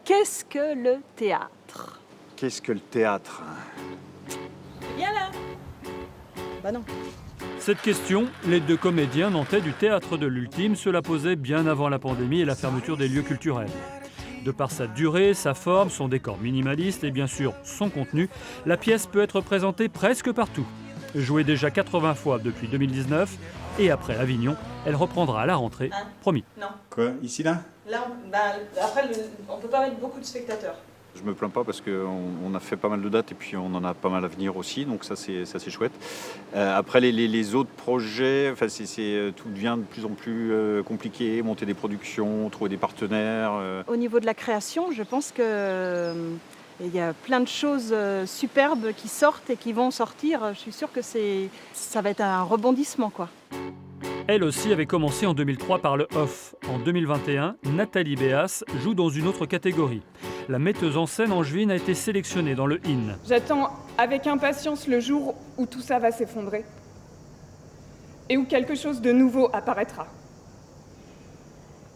Qu'est-ce que le théâtre? Qu'est-ce que le théâtre? Viens là. Bah non. Cette question, les deux comédiens nantais du Théâtre de l'Ultime se la posaient bien avant la pandémie et la fermeture des lieux culturels. De par sa durée, sa forme, son décor minimaliste et bien sûr son contenu, la pièce peut être présentée presque partout. Jouée déjà 80 fois depuis 2019 et après Avignon, elle reprendra à la rentrée, promis. Non. Quoi? Ici, là? Là, après, on peut pas mettre beaucoup de spectateurs. Je me plains pas parce qu'on a fait pas mal de dates et puis on en a pas mal à venir aussi, donc ça c'est chouette. Après les autres projets, enfin, tout devient de plus en plus compliqué, monter des productions, trouver des partenaires. Au niveau de la création, je pense que il y a plein de choses superbes qui sortent et qui vont sortir. Je suis sûre que ça va être un rebondissement, quoi. Elle aussi avait commencé en 2003 par le off. En 2021, Nathalie Béas joue dans une autre catégorie. La metteuse en scène angevine a été sélectionnée dans le IN. J'attends avec impatience le jour où tout ça va s'effondrer et où quelque chose de nouveau apparaîtra.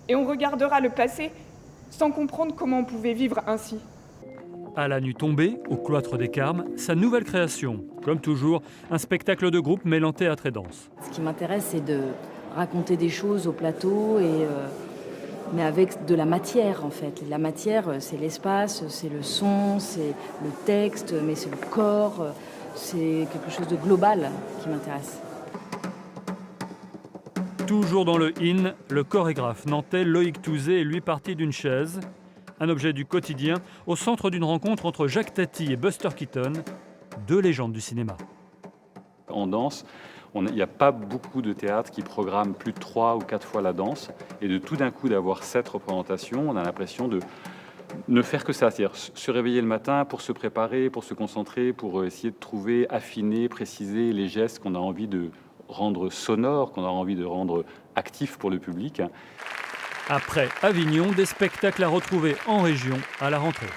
Et on regardera le passé sans comprendre comment on pouvait vivre ainsi. À la nuit tombée, au cloître des Carmes, sa nouvelle création. Comme toujours, un spectacle de groupe mêlant théâtre et danse. Ce qui m'intéresse, c'est de raconter des choses au plateau, mais avec de la matière en fait. La matière, c'est l'espace, c'est le son, c'est le texte, mais c'est le corps. C'est quelque chose de global qui m'intéresse. Toujours dans le IN, le chorégraphe nantais Loïc Touzé est lui parti d'une chaise. Un objet du quotidien au centre d'une rencontre entre Jacques Tati et Buster Keaton, deux légendes du cinéma. En danse, il n'y a pas beaucoup de théâtres qui programment plus de 3 ou 4 fois la danse. Et de tout d'un coup d'avoir 7 représentations, on a l'impression de ne faire que ça. C'est-à-dire se réveiller le matin pour se préparer, pour se concentrer, pour essayer de trouver, affiner, préciser les gestes qu'on a envie de rendre sonores, qu'on a envie de rendre actifs pour le public. Après Avignon, des spectacles à retrouver en région à la rentrée.